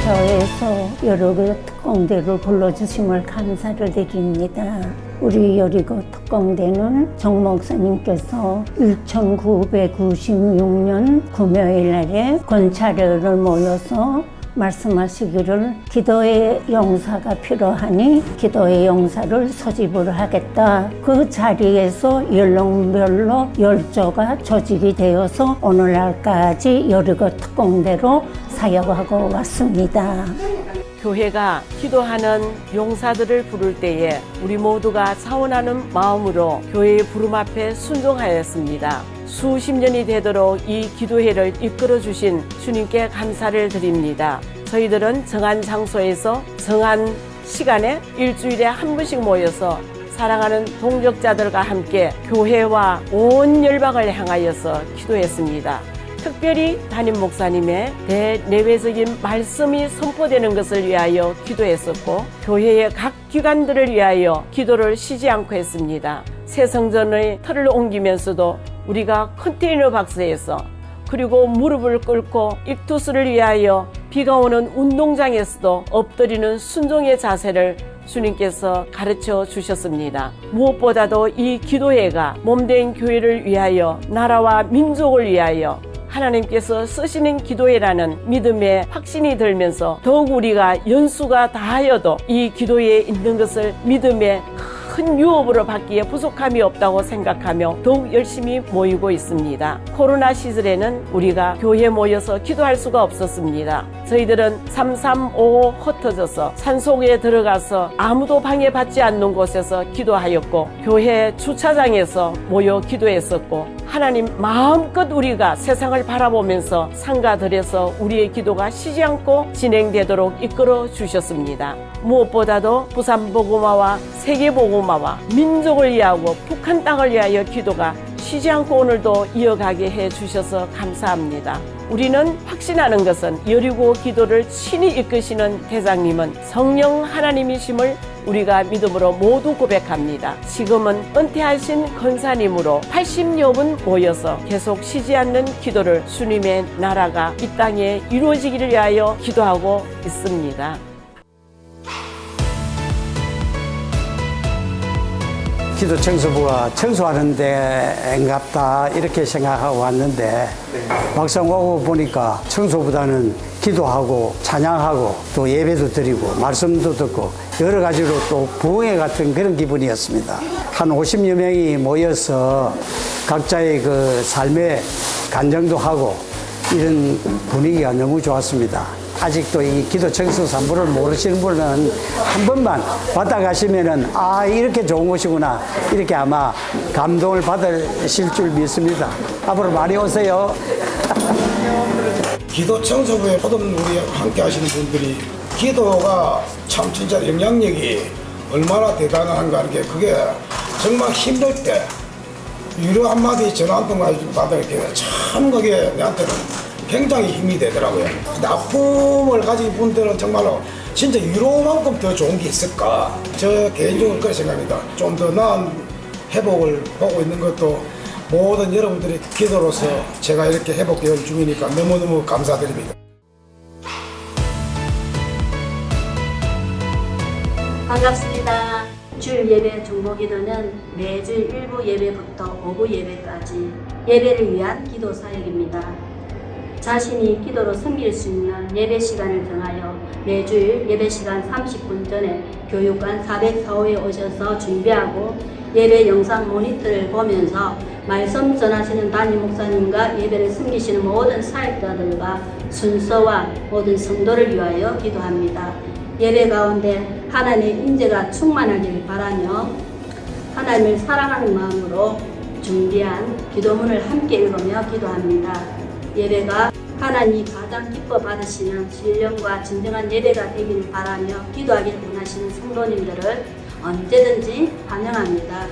여리고터에서 여러 특공대를 불러주심을 감사를 드립니다. 우리 여리고 특공대는 정 목사님께서 1996년 금요일 날에 권차례를 모여서 말씀하시기를 기도의 용사가 필요하니 기도의 용사를 소집을 하겠다. 그 자리에서 연령별로 열조가 조직이 되어서 오늘날까지 여리고 특공대로 사역하고 왔습니다. 교회가 기도하는 용사들을 부를 때에 우리 모두가 사원하는 마음으로 교회의 부름 앞에 순종하였습니다. 수십 년이 되도록 이 기도회를 이끌어 주신 주님께 감사를 드립니다. 저희들은 정한 장소에서 정한 시간에 일주일에 한 번씩 모여서 사랑하는 동역자들과 함께 교회와 온 열방을 향하여서 기도했습니다. 특별히 담임 목사님의 대내외적인 말씀이 선포되는 것을 위하여 기도했었고, 교회의 각 기관들을 위하여 기도를 쉬지 않고 했습니다. 새 성전의 틀을 옮기면서도 우리가 컨테이너 박스에서, 그리고 무릎을 꿇고 익투스를 위하여 비가 오는 운동장에서도 엎드리는 순종의 자세를 주님께서 가르쳐 주셨습니다. 무엇보다도 이 기도회가 몸된 교회를 위하여, 나라와 민족을 위하여 하나님께서 쓰시는 기도회라는 믿음의 확신이 들면서 더욱 우리가 연수가 다하여도 이 기도회에 있는 것을 믿음의 큰 유업으로 받기에 부족함이 없다고 생각하며 더욱 열심히 모이고 있습니다. 코로나 시절에는 우리가 교회에 모여서 기도할 수가 없었습니다. 저희들은 335 흩어져서 산속에 들어가서 아무도 방해받지 않는 곳에서 기도하였고, 교회 주차장에서 모여 기도했었고, 하나님 마음껏 우리가 세상을 바라보면서 상가들에서 우리의 기도가 쉬지 않고 진행되도록 이끌어 주셨습니다. 무엇보다도 부산복음화와 세계복음화와 민족을 위하고 북한 땅을 위하여 기도가 쉬지 않고 오늘도 이어가게 해 주셔서 감사합니다. 우리는 확신하는 것은 여리고 기도를 친히 이끄시는 대장님은 성령 하나님이심을 우리가 믿음으로 모두 고백합니다. 지금은 은퇴하신 권사님으로 80여 분 모여서 계속 쉬지 않는 기도를 주님의 나라가 이 땅에 이루어지기를 위하여 기도하고 있습니다. 기도 청소부가 청소하는 데인갑다 이렇게 생각하고 왔는데, 막상 오고 보니까 청소보다는 기도하고 찬양하고 또 예배도 드리고 말씀도 듣고 여러 가지로 또 부흥회 같은 그런 기분이었습니다. 한 50여 명이 모여서 각자의 그 삶의 간증도 하고 이런 분위기가 너무 좋았습니다. 아직도 이 기도 청소 산부를 모르시는 분은 한 번만 왔다 가시면은 이렇게 좋은 곳이구나, 이렇게 아마 감동을 받으실 줄 믿습니다. 앞으로 많이 오세요. 기도 청소부에 모든 우리 함께 하시는 분들이 기도가 참 진짜 영향력이 얼마나 대단한가 하는 게, 그게 정말 힘들 때 위로 한마디 전화 한 통 받을 게 참 그게 내한테는 굉장히 힘이 되더라고요. 아픔을 가진 분들은 정말로 진짜 위로만큼 더 좋은 게 있을까, 저 개인적으로 그렇게 생각합니다. 좀 더 나은 회복을 보고 있는 것도 모든 여러분들의 기도로서 제가 이렇게 회복되어 중이니까 너무너무 감사드립니다. 반갑습니다. 주일 예배 중보기도는 매주 일부 예배부터 오후 예배까지 예배를 위한 기도 사역입니다. 자신이 기도로 섬길 수 있는 예배 시간을 정하여 매주일 예배 시간 30분 전에 교육관 404호에 오셔서 준비하고 예배 영상 모니터를 보면서 말씀 전하시는 담임 목사님과 예배를 섬기시는 모든 사역자들과 순서와 모든 성도를 위하여 기도합니다. 예배 가운데 하나님의 임재가 충만하길 바라며 하나님을 사랑하는 마음으로 준비한 기도문을 함께 읽으며 기도합니다. 예배가 하나님이 가장 기뻐 받으시는 신령과 진정한 예배가 되기를 바라며 기도하길 원하시는 성도님들을 언제든지 환영합니다.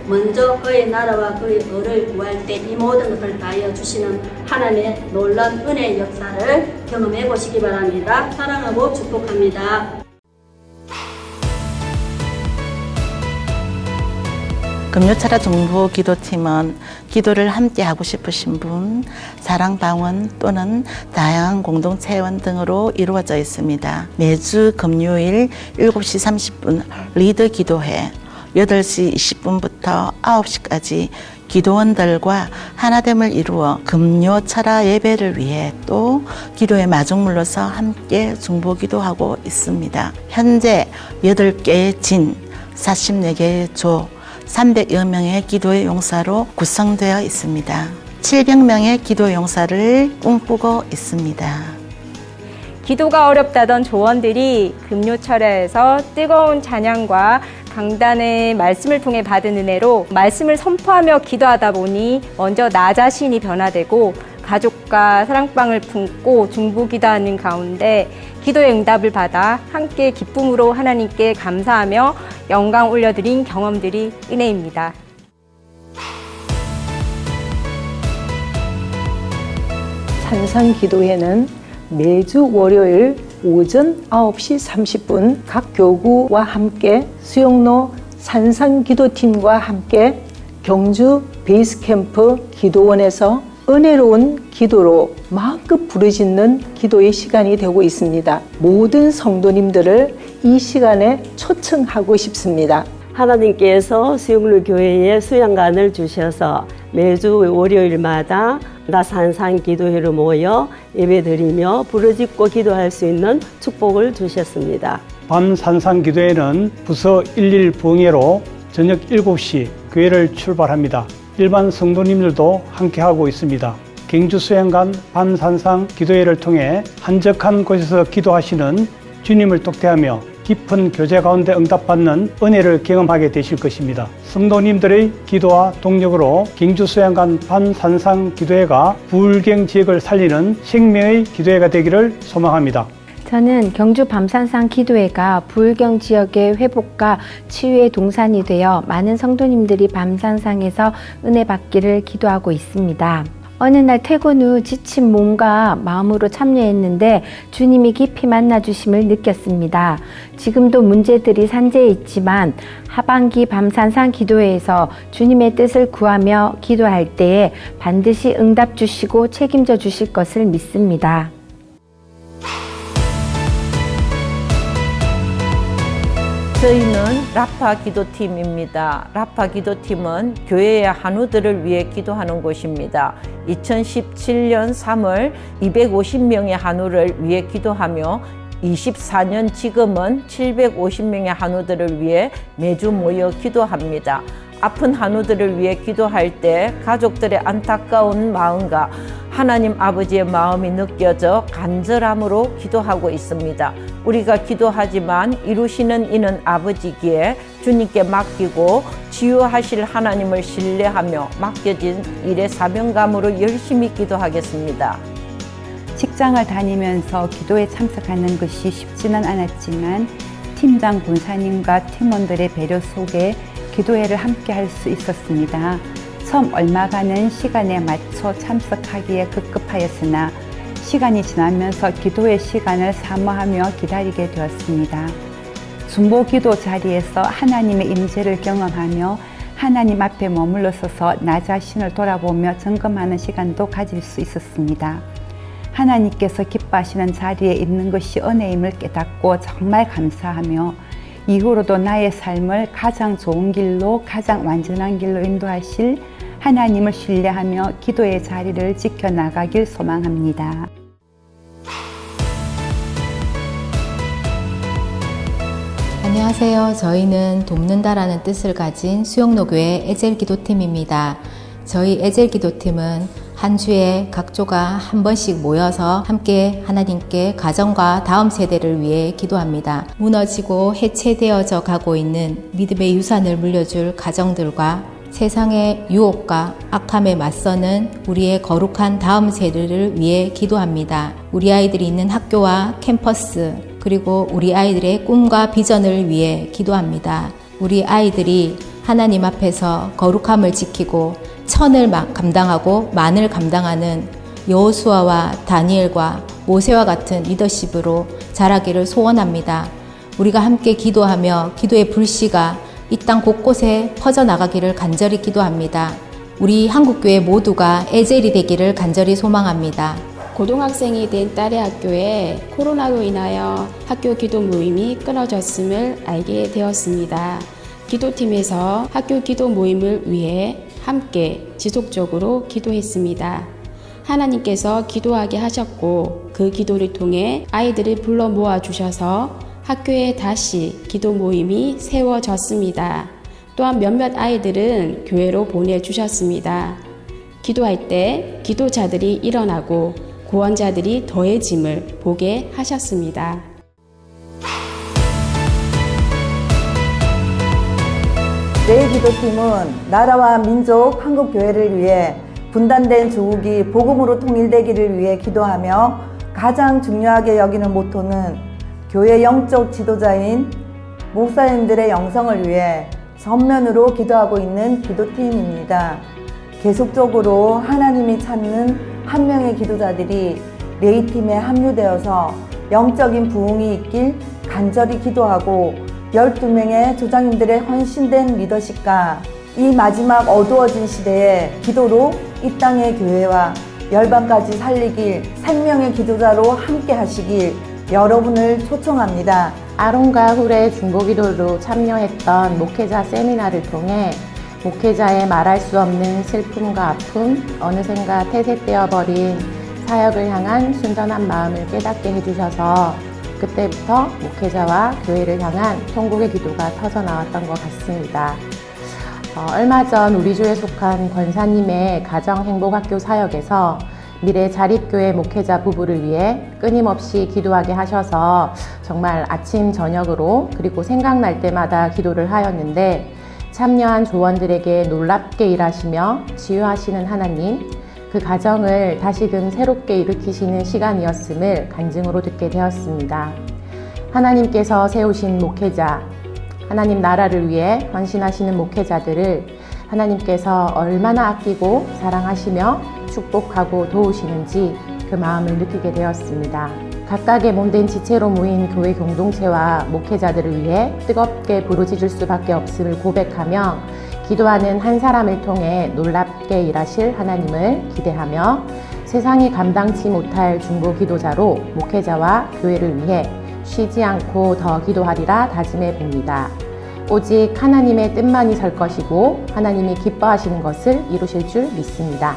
먼저 그의 나라와 그의 의를 구할 때 이 모든 것을 다하여 주시는 하나님의 놀라운 은혜의 역사를 경험해 보시기 바랍니다. 사랑하고 축복합니다. 금요철야 중보기도팀은 기도를 함께 하고 싶으신 분, 사랑방원 또는 다양한 공동체원 등으로 이루어져 있습니다. 매주 금요일 7시 30분 리드 기도회, 8시 20분부터 9시까지 기도원들과 하나됨을 이루어 금요철야 예배를 위해 또 기도의 마중물로서 함께 중보기도하고 있습니다. 현재 8개의 진, 44개의 조, 300여 명의 기도의 용사로 구성되어 있습니다. 700명의 기도 용사를 꿈꾸고 있습니다. 기도가 어렵다던 조원들이 금요철야에서 뜨거운 찬양과 강단의 말씀을 통해 받은 은혜로 말씀을 선포하며 기도하다 보니 먼저 나 자신이 변화되고 가족과 사랑방을 품고 중보기도하는 가운데 기도의 응답을 받아 함께 기쁨으로 하나님께 감사하며 영광 올려드린 경험들이 은혜입니다. 산상기도회는 매주 월요일 오전 9시 30분 각 교구와 함께 수영로 산상기도팀과 함께 경주 베이스캠프 기도원에서 은혜로운 기도로 마음껏 부르짖는 기도의 시간이 되고 있습니다. 모든 성도님들을 이 시간에 초청하고 싶습니다. 하나님께서 수영로 교회에 수양관을 주셔서 매주 월요일마다 나산상 기도회로 모여 예배드리며 부르짖고 기도할 수 있는 축복을 주셨습니다. 밤산상 기도회는 부서 11 부흥회로 저녁 7시 교회를 출발합니다. 일반 성도님들도 함께하고 있습니다. 경주 수양관 밤산상 기도회를 통해 한적한 곳에서 기도하시는 주님을 독대하며 깊은 교제 가운데 응답받는 은혜를 경험하게 되실 것입니다. 성도님들의 기도와 동력으로 경주 수양관 밤산상 기도회가 부울경 지역을 살리는 생명의 기도회가 되기를 소망합니다. 저는 경주 밤산상 기도회가 부울경 지역의 회복과 치유의 동산이 되어 많은 성도님들이 밤산상에서 은혜 받기를 기도하고 있습니다. 어느 날 퇴근 후 지친 몸과 마음으로 참여했는데 주님이 깊이 만나주심을 느꼈습니다. 지금도 문제들이 산재해 있지만 하반기 밤산상 기도회에서 주님의 뜻을 구하며 기도할 때에 반드시 응답 주시고 책임져 주실 것을 믿습니다. 저희는 라파 기도팀입니다. 라파 기도팀은 교회의 한우들을 위해 기도하는 곳입니다. 2017년 3월 250명의 한우를 위해 기도하며 24년 지금은 750명의 한우들을 위해 매주 모여 기도합니다. 아픈 한우들을 위해 기도할 때 가족들의 안타까운 마음과 하나님 아버지의 마음이 느껴져 간절함으로 기도하고 있습니다. 우리가 기도하지만 이루시는 이는 아버지기에 주님께 맡기고 치유하실 하나님을 신뢰하며 맡겨진 일의 사명감으로 열심히 기도하겠습니다. 직장을 다니면서 기도에 참석하는 것이 쉽지는 않았지만 팀장 본사님과 팀원들의 배려 속에 기도회를 함께 할 수 있었습니다. 처음 얼마가는 시간에 맞춰 참석하기에 급급하였으나 시간이 지나면서 기도의 시간을 사모하며 기다리게 되었습니다. 중보기도 자리에서 하나님의 임재를 경험하며 하나님 앞에 머물러 서서 나 자신을 돌아보며 점검하는 시간도 가질 수 있었습니다. 하나님께서 기뻐하시는 자리에 있는 것이 은혜임을 깨닫고 정말 감사하며 이후로도 나의 삶을 가장 좋은 길로, 가장 완전한 길로 인도하실 하나님을 신뢰하며 기도의 자리를 지켜나가길 소망합니다. 안녕하세요. 저희는 돕는다라는 뜻을 가진 수영로교회 에젤기도팀입니다. 저희 에젤기도팀은 한 주에 각 조가 한 번씩 모여서 함께 하나님께 가정과 다음 세대를 위해 기도합니다. 무너지고 해체되어져 가고 있는 믿음의 유산을 물려줄 가정들과 세상의 유혹과 악함에 맞서는 우리의 거룩한 다음 세대를 위해 기도합니다. 우리 아이들이 있는 학교와 캠퍼스, 그리고 우리 아이들의 꿈과 비전을 위해 기도합니다. 우리 아이들이 하나님 앞에서 거룩함을 지키고 천을 감당하고 만을 감당하는 여호수아와 다니엘과 모세와 같은 리더십으로 자라기를 소원합니다. 우리가 함께 기도하며 기도의 불씨가 이 땅 곳곳에 퍼져나가기를 간절히 기도합니다. 우리 한국교회 모두가 에젤이 되기를 간절히 소망합니다. 고등학생이 된 딸의 학교에 코로나로 인하여 학교 기도 모임이 끊어졌음을 알게 되었습니다. 기도팀에서 학교 기도 모임을 위해 함께 지속적으로 기도했습니다. 하나님께서 기도하게 하셨고 그 기도를 통해 아이들을 불러 모아 주셔서 학교에 다시 기도 모임이 세워졌습니다. 또한 몇몇 아이들은 교회로 보내주셨습니다. 기도할 때 기도자들이 일어나고 구원자들이 더해짐을 보게 하셨습니다. 내 기도팀은 나라와 민족 한국교회를 위해 분단된 조국이 복음으로 통일되기를 위해 기도하며 가장 중요하게 여기는 모토는 교회 영적 지도자인 목사님들의 영성을 위해 전면으로 기도하고 있는 기도팀입니다. 계속적으로 하나님이 찾는 한 명의 기도자들이 레이팀에 합류되어서 영적인 부흥이 있길 간절히 기도하고 12명의 조장님들의 헌신된 리더십과 이 마지막 어두워진 시대에 기도로 이 땅의 교회와 열방까지 살리길 생명의 기도자로 함께 하시길 여러분을 초청합니다. 아론과 훌의 중보기도로 참여했던 목회자 세미나를 통해 목회자의 말할 수 없는 슬픔과 아픔, 어느샌가 퇴색되어 버린 사역을 향한 순전한 마음을 깨닫게 해주셔서 그때부터 목회자와 교회를 향한 통곡의 기도가 터져나왔던 것 같습니다. 얼마 전 우리 주에 속한 권사님의 가정행복학교 사역에서 미래 자립교회 목회자 부부를 위해 끊임없이 기도하게 하셔서 정말 아침 저녁으로 그리고 생각날 때마다 기도를 하였는데 참여한 조원들에게 놀랍게 일하시며 치유하시는 하나님, 그 가정을 다시금 새롭게 일으키시는 시간이었음을 간증으로 듣게 되었습니다. 하나님께서 세우신 목회자, 하나님 나라를 위해 헌신하시는 목회자들을 하나님께서 얼마나 아끼고 사랑하시며 축복하고 도우시는지 그 마음을 느끼게 되었습니다. 각각의 몸된 지체로 모인 교회 공동체와 목회자들을 위해 뜨겁게 부르짖을 수밖에 없음을 고백하며 기도하는 한 사람을 통해 놀랍게 일하실 하나님을 기대하며 세상이 감당치 못할 중보 기도자로 목회자와 교회를 위해 쉬지 않고 더 기도하리라 다짐해 봅니다. 오직 하나님의 뜻만이 설 것이고 하나님이 기뻐하시는 것을 이루실 줄 믿습니다.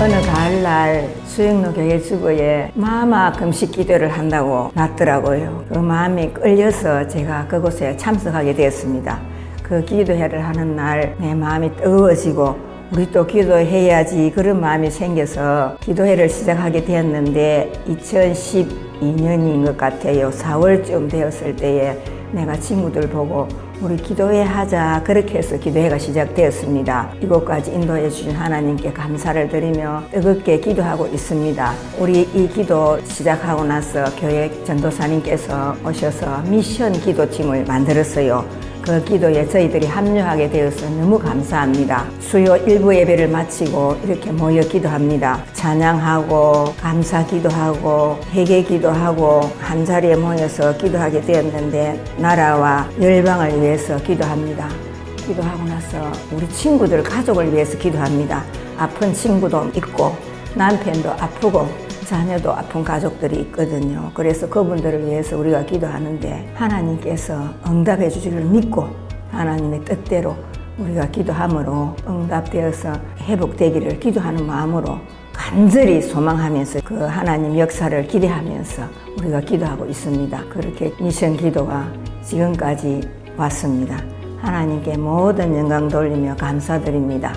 어느 가을날 수영로 교회 주보에 마마 금식 기도를 한다고 났더라고요. 그 마음이 끌려서 제가 그곳에 참석하게 되었습니다. 그 기도회를 하는 날 내 마음이 뜨거워지고 우리 또 기도해야지 그런 마음이 생겨서 기도회를 시작하게 되었는데 2012년인 것 같아요. 4월쯤 되었을 때에 내가 친구들 보고 우리 기도회 하자 그렇게 해서 기도회가 시작되었습니다. 이곳까지 인도해 주신 하나님께 감사를 드리며 뜨겁게 기도하고 있습니다. 우리 이 기도 시작하고 나서 교회 전도사님께서 오셔서 미션 기도팀을 만들었어요. 그 기도에 저희들이 합류하게 되어서 너무 감사합니다. 수요 일부 예배를 마치고 이렇게 모여 기도합니다. 찬양하고 감사 기도하고 회개 기도하고 한 자리에 모여서 기도하게 되었는데 나라와 열방을 위해서 기도합니다. 기도하고 나서 우리 친구들 가족을 위해서 기도합니다. 아픈 친구도 있고 남편도 아프고 자녀도 아픈 가족들이 있거든요. 그래서 그분들을 위해서 우리가 기도하는데 하나님께서 응답해 주시기를 믿고 하나님의 뜻대로 우리가 기도함으로 응답되어서 회복되기를 기도하는 마음으로 간절히 소망하면서 그 하나님 역사를 기대하면서 우리가 기도하고 있습니다. 그렇게 미션 기도가 지금까지 왔습니다. 하나님께 모든 영광 돌리며 감사드립니다.